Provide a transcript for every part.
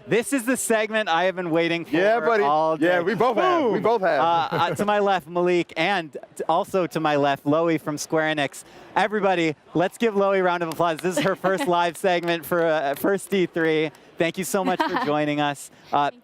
This is the segment I have been waiting for Yeah, buddy. all day. Yeah, we both have. We both have. To my left, Malik, and also to my left, Loey from Square Enix. Everybody, let's give Loey a round of applause. This is her first live segment for first D3. Thank you so much for joining us.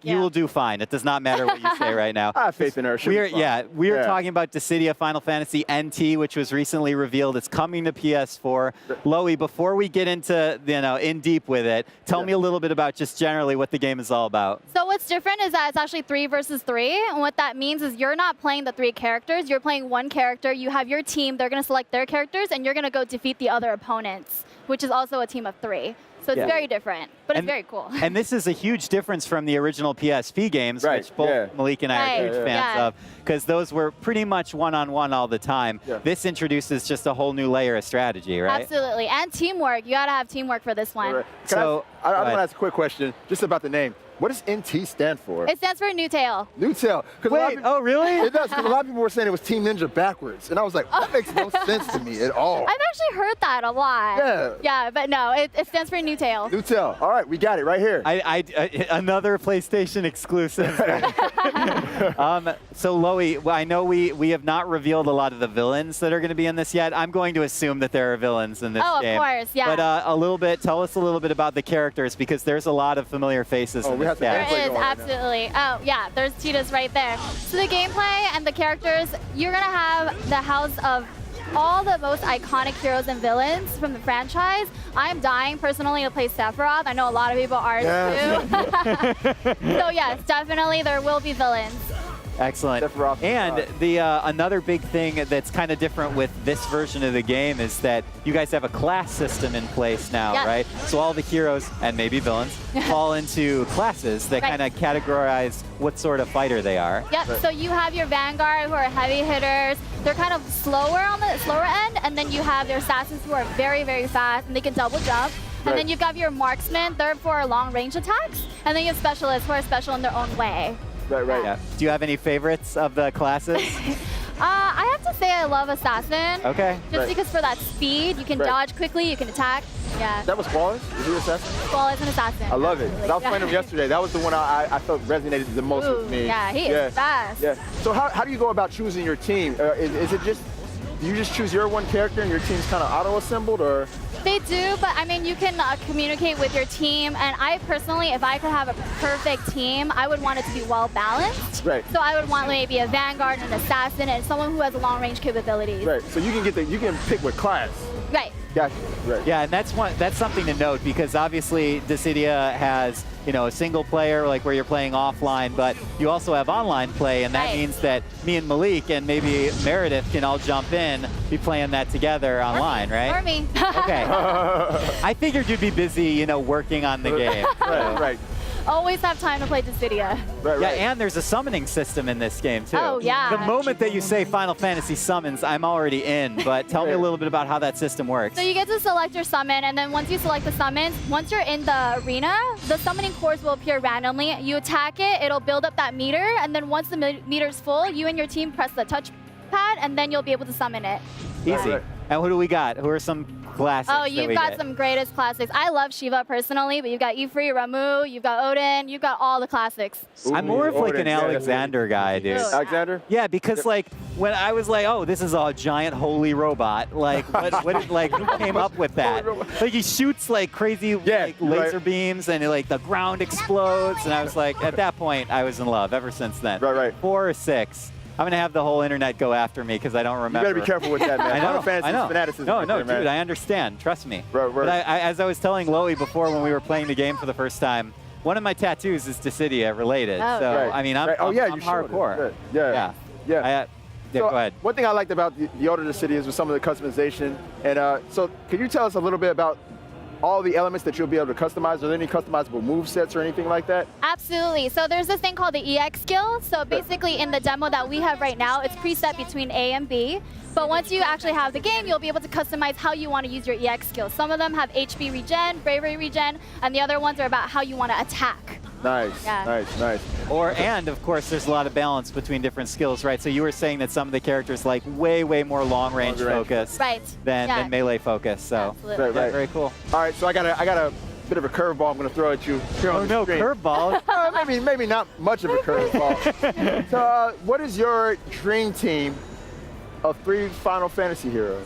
You will do fine. It does not matter what you say right now. I have faith in her. We are talking about Dissidia Final Fantasy NT, which was recently revealed. It's coming to PS4. Loey, before we get into in deep with it, tell me a little bit about just generally what the game is all about. So what's different is that it's actually 3 versus 3, and what that means is you're not playing the 3 characters. You're playing one character. You have your team. They're going to select their characters, and you're going to go defeat the other opponents, which is also a team of 3. So it's very different, but it's very cool. And this is a huge difference from the original PSP games, which both Malik and I are huge fans of, because those were pretty much one-on-one all the time. This introduces just a whole new layer of strategy, right? Absolutely, and teamwork. You got to have teamwork for this one. So I want to ask a quick question just about the name. What does NT stand for? It stands for New Tail. New Tail. Wait, oh really? It does, because a lot of people were saying it was Team Ninja backwards. And I was like, that makes no sense to me at all. I've actually heard that a lot. Yeah. Yeah, but no, it stands for New Tail. New Tail. All right, we got it right here. Another PlayStation exclusive. So Loey, I know we have not revealed a lot of the villains that are going to be in this yet. I'm going to assume that there are villains in this game. Oh, of course, yeah. But tell us a little bit about the characters, because there's a lot of familiar faces in this game. There is, absolutely. Oh, yeah, there's Cheetahs right there. So the gameplay and the characters, you're going to have the house of all the most iconic heroes and villains from the franchise. I'm dying personally to play Sephiroth. I know a lot of people are too. So yes, definitely there will be villains. Excellent. And the another big thing that's kind of different with this version of the game is that you guys have a class system in place now, right? So all the heroes, and maybe villains, fall into classes that kind of categorize what sort of fighter they are. Yep, so you have your Vanguard, who are heavy hitters. They're kind of slower on the slower end, and then you have your Assassins, who are very, very fast, and they can double jump. And then you've got your Marksmen, they're for long range attacks. And then you have Specialists, who are special in their own way. Right. Yeah. Do you have any favorites of the classes? I have to say I love Assassin. Okay. Just because for that speed, you can dodge quickly, you can attack. Yeah. That was Flawless? Is he Assassin? Flawless and Assassin. I love it. I was playing him yesterday. That was the one I felt resonated the most with me. Yeah, he is fast. Yeah. So how do you go about choosing your team? Is it just, do you just choose your one character and your team's kind of auto-assembled, or? They do, but I mean, you can communicate with your team, and I personally, if I could have a perfect team, I would want it to be well balanced. Right. So I would want maybe a Vanguard, an Assassin, and someone who has long range capabilities. Right. So you can pick what class. Right. Gotcha. Right. Yeah, and that's something to note, because obviously Dissidia has a single player, like where you're playing offline, but you also have online play, and that means that me and Malik and maybe Meredith can all jump in, be playing that together online, right? Or me. Okay. I figured you'd be busy, working on the game. Right. Always have time to play Dissidia. Right. Yeah, and there's a summoning system in this game too. Oh, yeah. The moment that you say Final Fantasy summons, I'm already in, but tell me a little bit about how that system works. So you get to select your summon, and then once you select the summons, once you're in the arena, the summoning cores will appear randomly. You attack it, it'll build up that meter, and then once the meter's full, you and your team press the touch pad, and then you'll be able to summon it. Easy. Right. And who do we got? Who are some classics? Oh, you've got some greatest classics. I love Shiva personally, but you've got Ifrit, Ramu, you've got Odin, you've got all the classics. I'm more of like an Alexander guy, dude. Alexander? Yeah, because like when I was like, oh, this is a giant holy robot. Like, who came up with that? Like he shoots like crazy laser beams, and like the ground explodes, and I was like, at that point, I was in love. Ever since then. Right. 4 or 6. I'm going to have the whole internet go after me because I don't remember. You better be careful with that, man. I know. Fanaticism No, there, dude, man. I understand. Trust me. Right. But as I was telling Loey before when we were playing the game for the first time, one of my tattoos is Dissidia related. Oh. So, I mean, I'm hardcore. Yeah. Go ahead. One thing I liked about the older Dissidias was some of the customization. And so could you tell us a little bit about all the elements that you'll be able to customize? Are there any customizable move sets or anything like that? Absolutely. So there's this thing called the EX skill. So basically in the demo that we have right now, it's preset between A and B. But once you actually have the game, you'll be able to customize how you want to use your EX skills. Some of them have HP regen, bravery regen, and the other ones are about how you want to attack. Nice. And of course, there's a lot of balance between different skills, right? So you were saying that some of the characters like way more long range focus than melee focus. So Absolutely. Right. very cool. All right, so I gotta bit of a curveball I'm going to throw at you here on the screen. Curveball. Maybe not much of a curveball. So, what is your dream team of 3 Final Fantasy heroes?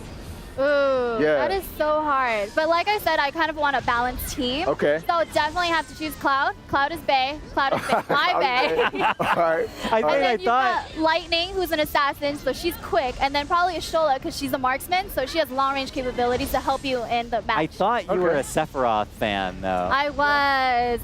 Ooh, that is so hard. But like I said, I kind of want a balanced team. Okay. So definitely have to choose Cloud. Cloud is Bae. Cloud is Bae. My Bae. All right. I thought got Lightning, who's an assassin, so she's quick. And then probably Ashola, because she's a marksman, so she has long-range capabilities to help you in the match. I thought you were a Sephiroth fan, though. I was.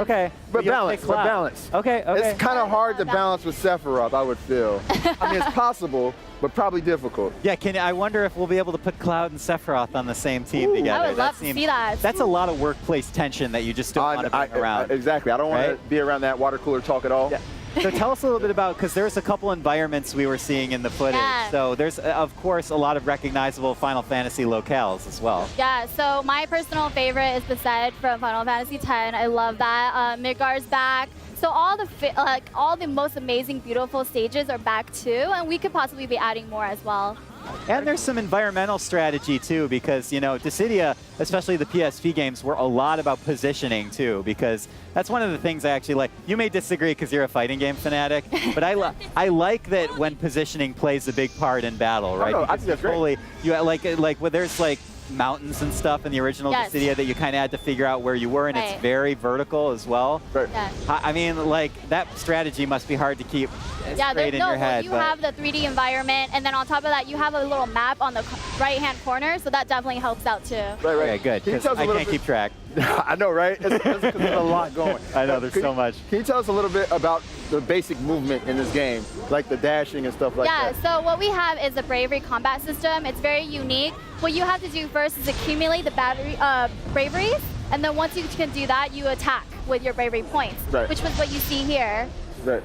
Okay. But balance. Okay. It's kind of hard to balance with Sephiroth, I would feel. I mean, it's possible, but probably difficult. Yeah, I wonder if we'll be able to put Cloud and Sephiroth on the same team together. I would love to see that. That's a lot of workplace tension that you just don't want to bring around. Exactly. I don't want to be around that water cooler talk at all. Yeah. So tell us a little bit about, because there's a couple environments we were seeing in the footage. Yeah. So there's, of course, a lot of recognizable Final Fantasy locales as well. Yeah, so my personal favorite is Beset from Final Fantasy X. I love that. Midgar's back. So all the most amazing, beautiful stages are back too, and we could possibly be adding more as well. And there's some environmental strategy too, because Dissidia, especially the PSP games, were a lot about positioning too, because that's one of the things I actually like. You may disagree because you're a fighting game fanatic, but I like that when positioning plays a big part in battle, right? I think that's great. There's mountains and stuff in the original Dissidia that you kind of had to figure out where you were, and it's very vertical as well. Right. Yeah. I mean, that strategy must be hard to keep straight in your head. You have the 3D environment, and then on top of that, you have a little map on the right-hand corner, so that definitely helps out too. Right. Okay, good, because I can't keep track. I know, right? There's a lot going. I know, there's so much. Can you tell us a little bit about the basic movement in this game, like the dashing and stuff like that? Yeah, so what we have is the Bravery combat system. It's very unique. What you have to do first is accumulate the braveries, and then once you can do that, you attack with your bravery points, which was what you see here. Right.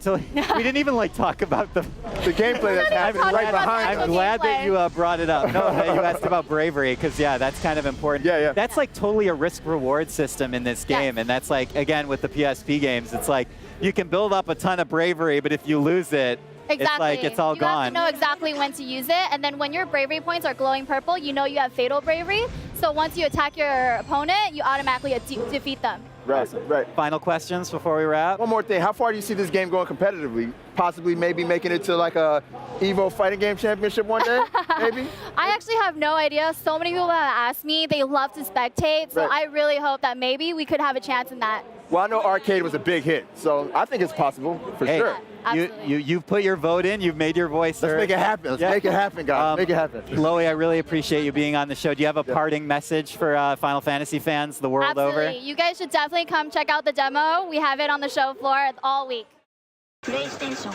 So we didn't even talk about the gameplay that's happening right behind us. I'm glad that you brought it up. No, that you asked about bravery, because that's kind of important. Yeah. That's totally a risk-reward system in this game, and that's again with the PSP games, it's you can build up a ton of bravery, but if you lose it, it's all gone. You have to know exactly when to use it, and then when your bravery points are glowing purple, you know you have fatal bravery. So once you attack your opponent, you automatically defeat them. Right. Final questions before we wrap? One more thing. How far do you see this game going competitively? Possibly maybe making it to a EVO Fighting Game Championship one day, maybe? I actually have no idea. So many people have asked me. They love to spectate, so I really hope that maybe we could have a chance in that. Well, I know Arcade was a big hit, so I think it's possible, for sure. You've put your vote in. You've made your voice heard. Let's make it happen. Let's make it happen, guys. Make it happen. Chloe, I really appreciate you being on the show. Do you have a parting message for Final Fantasy fans the world over? You guys should definitely come check out the demo. We have it on the show floor all week. PlayStation